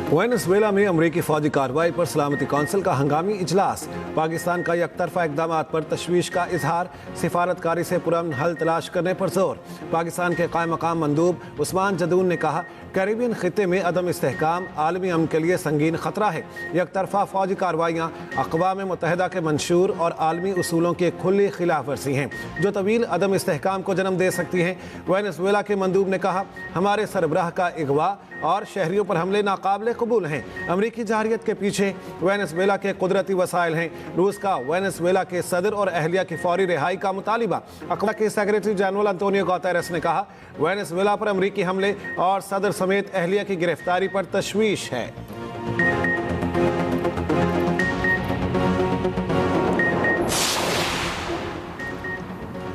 Venezuela में अमरीकी फौजी कार्रवाई पर सलामती कौंसिल का हंगामी इजलास। पाकिस्तान का एकतरफा इकदाम पर तशवीश का इजहार, सिफारतकारी से पुरअमन हल तलाश करने पर जोर। पाकिस्तान के कायम मकाम मंदूब उस्मान जदून ने कहा, कैरिबियन खिते में अदम इस्तेहकाम आलमी अमन के लिए संगीन खतरा है। एकतरफा फौजी कार्रवाइयाँ अक़वाम मुत्तहिदा के मंशूर और आलमी उसूलों की खुली खिलाफ वर्जी हैं जो तवील अदम इस्तेहकाम को जन्म दे सकती हैं। वेनेजुएला के मंदूब ने कहा, हमारे सरबराह का अगवा और शहरियों पर हमले नाकाबिले कबूल हैं। अमरीकी जारियत के पीछे वेनेजुएला के कुदरती वसाइल हैं। रूस का वेनेजुएला के सदर और अहलिया की फौरी रिहाई का मुतालिबा। अक़वा के सेक्रेटरी जनरल अंतोनियो गुतेरेस ने कहा, वेनेजुएला पर अमरीकी हमले और सदर समेत अहलिया की गिरफ्तारी पर तशवीश है।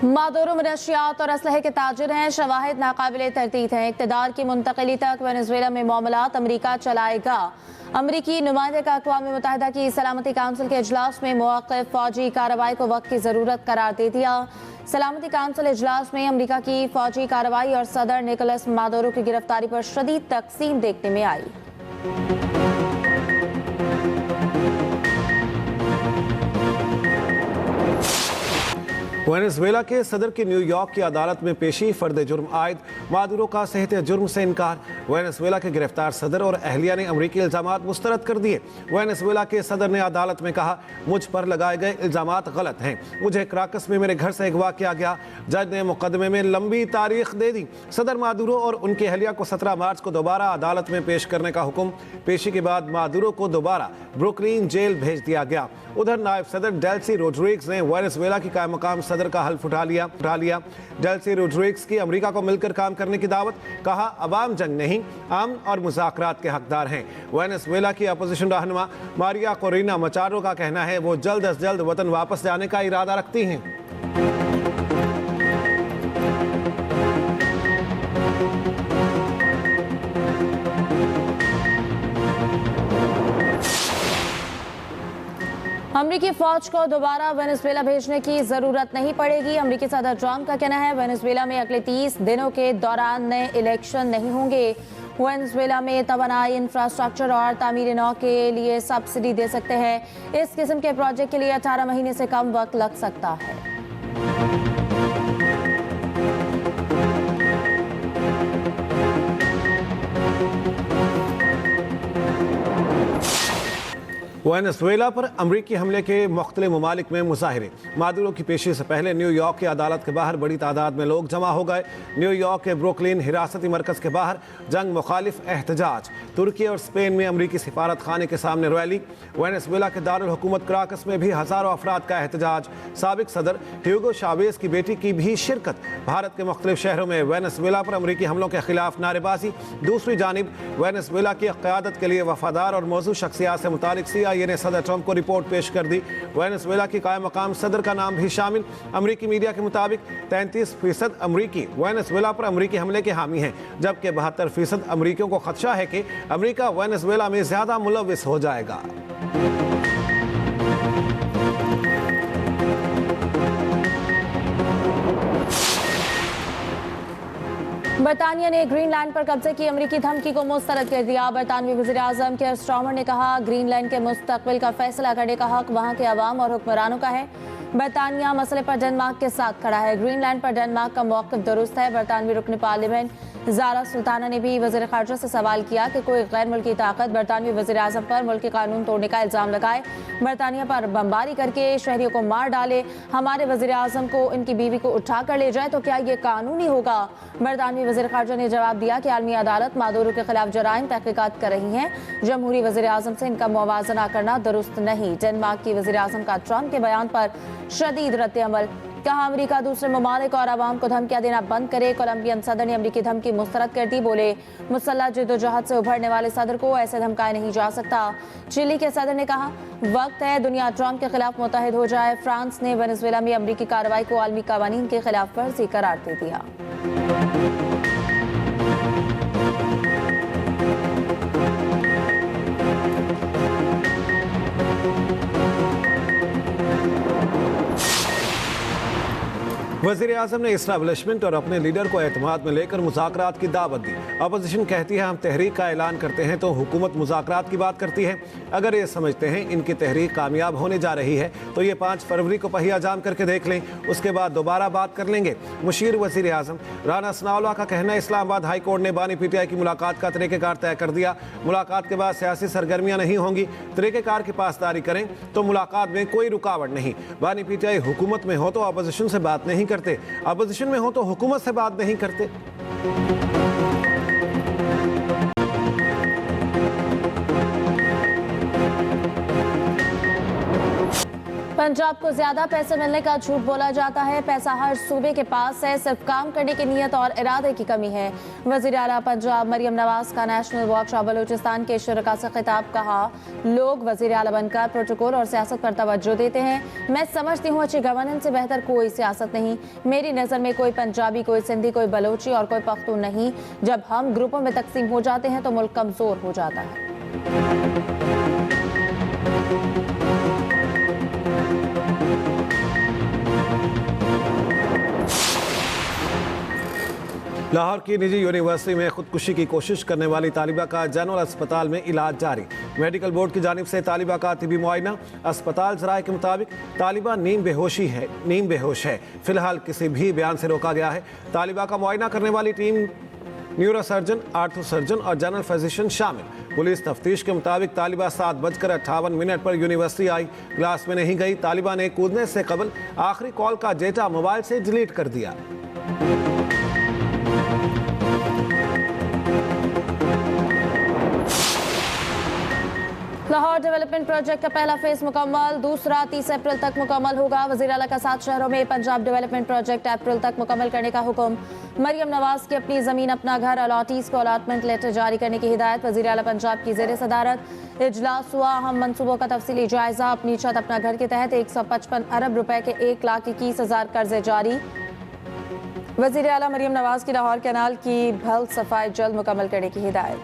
मादुरो मनशियात और असलहे के ताजिर हैं, शवाहिद नाकाबिले तरतीब हैं। इक़्तिदार की मुंतकिली तक वेनेजुएला में मामलात अमरीका चलाएगा। अमरीकी नुमाइंदे का अक़वाम मुत्तहिदा की सलामती काउंसिल के इजलास में मौक़िफ़ फौजी कार्रवाई को वक्त की ज़रूरत करार दे दिया। सलामती काउंसिल इजलास में अमरीका की फौजी कार्रवाई और सदर निकोलस मादुरो की गिरफ्तारी पर शदीद तक़सीम देखने में आई। वेनेजुएला के सदर की न्यूयॉर्क की अदालत में पेशी, फर्द जुर्म आयद, मादुरो का सेहत जुर्म से इनकार। वेनेजुएला के गिरफ्तार सदर और अहलिया ने अमरीकी इल्जामात मुस्तरद कर दिए। वेनेजुएला के सदर ने अदालत में कहा, मुझ पर लगाए गए इल्जामात गलत हैं। मुझे क्राकस में मेरे घर से अगवा किया गया। जज ने मुकदमे में लंबी तारीख दे दी। सदर मादुरो और उनकी अहलिया को 17 मार्च को दोबारा अदालत में पेश करने का हुक्म। पेशी के बाद मादुरो को दोबारा ब्रुकलिन जेल भेज दिया गया। उधर नायब सदर डेल्सी रोड्रिग्स ने वेनेजुएला की कायम मकाम सदर का हल्फ उठा लिया। डेल्सी रोड्रिग्स की अमेरिका को मिलकर काम करने की दावत। कहा, अवाम जंग नहीं, अमन और मुज़ाकरात के हकदार हैं। वेनेजुएला की अपोजिशन रहनुमा मारिया कोरिना मचारो का कहना है वो जल्द अज जल्द वतन वापस जाने का इरादा रखती हैं। अमरीकी फौज को दोबारा वेनेजुएला भेजने की जरूरत नहीं पड़ेगी। अमरीकी सदर ट्रंप का कहना है, वेनेजुएला में अगले 30 दिनों के दौरान नए इलेक्शन नहीं होंगे। वेनेजुएला में तवानाई, इंफ्रास्ट्रक्चर और तामीर नौ के लिए सब्सिडी दे सकते हैं। इस किस्म के प्रोजेक्ट के लिए 18 महीने से कम वक्त लग सकता है। वेनेजुएला पर अमरीकी हमले के मुख्तलिफ ममालिक में मुजाहिरे। मादुरो की पेशी से पहले न्यूयॉर्क की अदालत के बाहर बड़ी तादाद में लोग जमा हो गए। न्यूयॉर्क के ब्रुकलिन हिरासती मरकज़ के बाहर जंग मुखालिफ एहतजाज। तुर्की और स्पेन में अमरीकी सिफारत खाने के सामने रैली। वेनेजुएला के दारुल हुकूमत क्राकस में भी हज़ारों अफराद का एहतजाज। साबिक सदर ह्यूगो चावेज़ की बेटी की भी शिरकत। भारत के मुख्तलिफ शहरों में वेनेजुएला पर अमरीकी हमलों के खिलाफ नारेबाजी। दूसरी जानिब वेनेजुएला की क़यादत के लिए वफादार और मौजूद शख्सियात से मुतालिक CIA ने सदर ट्रंप को रिपोर्ट पेश कर दी। वेनेजुएला की कायम मकाम सदर का नाम भी शामिल। अमरीकी मीडिया के मुताबिक 33% अमरीकी वेनेजुएला पर अमरीकी हमले के हामी हैं, जबकि 72% अमरीकियों को खदशा है कि अमरीका वेनेजुएला में ज्यादा मुलविस हो जाएगा। बरतानिया ने ग्रीनलैंड पर कब्जे की अमरीकी धमकी को मुस्तरद कर दिया। बरतानवी वज़ीर आज़म केयर स्टारमर ने कहा, ग्रीनलैंड के मुस्तकबिल का फैसला करने का हक वहाँ के अवाम और हुक्मरानों का है। बरतानिया मसले पर डेनमार्क के साथ खड़ा है। ग्रीनलैंड पर डेनमार्क का मौक़िफ़ दुरुस्त है। बरतानवी रुकन पार्लियामेंट ज़ारा सुल्ताना ने भी वज़ीर ख़ारजा से सवाल किया कि कोई गैर मुल्की ताकत बरतानवी वज़ीर आज़म पर मुल्की कानून तोड़ने का इल्ज़ाम लगाए, बरतानिया पर बमबारी करके शहरियों को मार डाले, हमारे वज़ीर आज़म को इनकी बीवी को उठा कर ले जाए तो क्या ये कानूनी होगा? बरतानवी वज़ीर ख़ारजा ने जवाब दिया कि आलमी अदालत मादुरो के खिलाफ जराइम तहक़ीक़ात कर रही हैं। जमहूरी वज़ीर आज़म से इनका मुवाज़ना करना दुरुस्त नहीं। डेनमार्क की वज़ीर आज़म का ट्रंप के बयान पर शदीद रद्द अमल। कहा, अमरीका दूसरे ममालिक और आवाम को धमकियां देना बंद करे। कोलंबियन सदर ने अमरीकी धमकी मुस्तरद कर दी। बोले, मुसल्लह जद्दोजहद से उभरने वाले सदर को ऐसे धमकाया नहीं जा सकता। चिली के सदर ने कहा, वक्त है दुनिया ट्रंप के खिलाफ मुत्तहिद हो जाए। फ्रांस ने वेनेजुएला में अमरीकी कार्रवाई को आलमी कानून के खिलाफ वर्जी करार दे दिया। वज़ीर आज़म ने इस्टेब्लिशमेंट और अपने लीडर को एतमाद में लेकर मुज़ाकरात की दावत दी। अपोजिशन कहती है हम तहरीक का ऐलान करते हैं तो हुकूमत मुज़ाकरात की बात करती है। अगर ये समझते हैं इनकी तहरीक कामयाब होने जा रही है तो ये 5 फरवरी को पहिया जाम करके देख लें, उसके बाद दोबारा बात कर लेंगे। मुशीर वज़ीर आज़म राना सनाउल्लाह का कहना है इस्लामाबाद हाई कोर्ट ने बानी पीटीआई की मुलाकात का तरीक़ेकार तय कर दिया। मुलाकात के बाद सियासी सरगर्मियाँ नहीं होंगी, तरीक़ेकार की पासदारी करें तो मुलाकात में कोई रुकावट नहीं। बानी पीटीआई हुकूमत में हो तो अपोजिशन से बात नहीं करते, अपोजिशन में हो तो हुकूमत से बात नहीं करते। पंजाब को ज्यादा पैसे मिलने का झूठ बोला जाता है। पैसा हर सूबे के पास है, सिर्फ काम करने की नीयत और इरादे की कमी है। वज़ीर आला पंजाब मरियम नवाज का नेशनल वर्कशॉप बलूचिस्तान के शुरका से खिताब। कहा लोग वज़ीर आला बनकर प्रोटोकॉल और सियासत पर तवज्जो देते हैं। मैं समझती हूँ अच्छी गवर्नेंस से बेहतर कोई सियासत नहीं। मेरी नज़र में कोई पंजाबी, कोई सिंधी, कोई बलोची और कोई पख्तून नहीं। जब हम ग्रुपों में तकसीम हो जाते हैं तो मुल्क कमज़ोर हो जाता है। लाहौर की निजी यूनिवर्सिटी में खुदकुशी की कोशिश करने वाली तालिबा का जनरल अस्पताल में इलाज जारी। मेडिकल बोर्ड की जानिब से तालिबा का तिबी मुआयना। अस्पताल ज़राए के मुताबिक तालिबा नीम बेहोश है। फिलहाल किसी भी बयान से रोका गया है। तालिबा का मुआयना करने वाली team neuro surgeon, ortho surgeon और जनरल फिजिशियन शामिल। पुलिस तफ्तीश के मुताबिक तालिबा 7:58 पर यूनिवर्सिटी आई, क्लास में नहीं गई। तालिबा ने कूदने से कबल आखिरी कॉल का डेटा मोबाइल से डिलीट कर दिया। लाहौर डेवलपमेंट प्रोजेक्ट का पहला फेज मुकम्मल, दूसरा 30 अप्रैल तक मुकम्मल होगा। वज़ीर आला का 7 शहरों में पंजाब डेवलपमेंट प्रोजेक्ट अप्रैल तक मुकम्मल करने का हुक्म। मरियम नवाज की अपनी ज़मीन अपना घर अलॉटीज़ को अलॉटमेंट लेटर जारी करने की हिदायत। वज़ीर आला पंजाब की ज़ेर सदारत इजलास हुआ। अहम मनसूबों का तफसीली जायजा। अपनी छत अपना घर के तहत 155 अरब रुपए के 1,21,000 कर्जे जारी। वज़ीर आला मरियम नवाज की लाहौर कैनाल की भल सफाई जल्द मुकम्मल करने की हिदायत।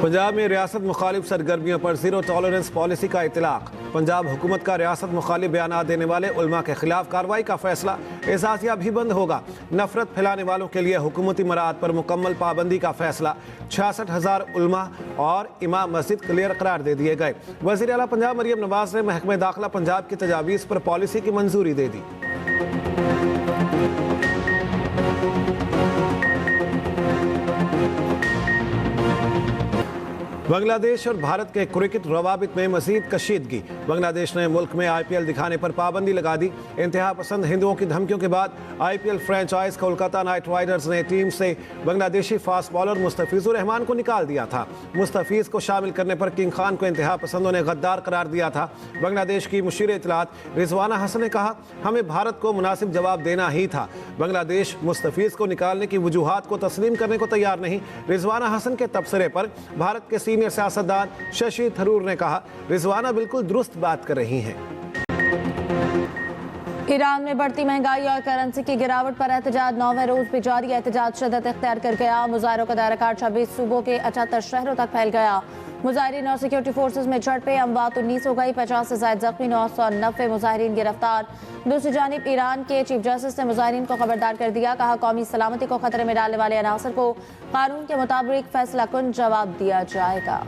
पंजाब में रियासत मुखालिफ सरगर्मियों पर ज़ीरो टॉलरेंस पॉलिसी का इतलाक़। पंजाब हुकूमत का रियासत मुखालिफ बयान देने वाले उलमा के खिलाफ कार्रवाई का फैसला। एजाज़िया भी बंद होगा। नफरत फैलाने वालों के लिए हुकूमती मराद पर मुकम्मल पाबंदी का फैसला। 66,000 उलमा और इमाम मस्जिद क्लियर करार दे दिए गए। वज़ीर आला पंजाब मरियम नवाज ने महकमे दाखिला पंजाब की तजावीज़ पर पॉलिसी की मंजूरी दे दी। बांग्लादेश और भारत के क्रिकेट रवाबित में मज़ीद कशीदगी। बांग्लादेश ने मुल्क में IPL दिखाने पर पाबंदी लगा दी। इंतहा पसंद हिंदुओं की धमकियों के बाद IPL franchise Kolkata night Riders ने टीम से बांग्लादेशी फास्ट बॉलर मुस्तफिजुर रहमान को निकाल दिया था। मुस्तफिज को शामिल करने पर किंग खान को इंतहा पसंदों ने गद्दार करार दिया था। बांग्लादेश की मुशीर इत्तलात रिजवाना हसन ने कहा हमें भारत को मुनासिब जवाब देना ही था। बांग्लादेश मुस्तफिज को निकालने की वजूहात को तस्लीम करने को तैयार नहीं। रिजवाना हसन के तबसरे पर भारत के सीनियर सियासतदान शशि थरूर ने कहा रिजवाना बिल्कुल दुरुस्त बात कर रही हैं। ईरान में बढ़ती महंगाई और करेंसी की गिरावट पर एहतजाज 9वें रोज भी जारी। एहतजाज शिद्दत इख्तियार कर गया। मुजाहिरों का दायरा 26 सूबों के 78 शहरों तक फैल गया। मुजाहिरीन और सिक्योरिटी फोर्सेज में झड़पें, अमवात 19 हो गई, 50 से ज्यादा जख्मी, 990 मुजाहिरीन गिरफ्तार। दूसरी जानिब ईरान के चीफ जस्टिस ने मुजाहिरीन को खबरदार कर दिया। कहा कौमी सलामती को खतरे में डालने वाले अनासर को कानून के मुताबिक फैसला कुन जवाब दिया जाएगा।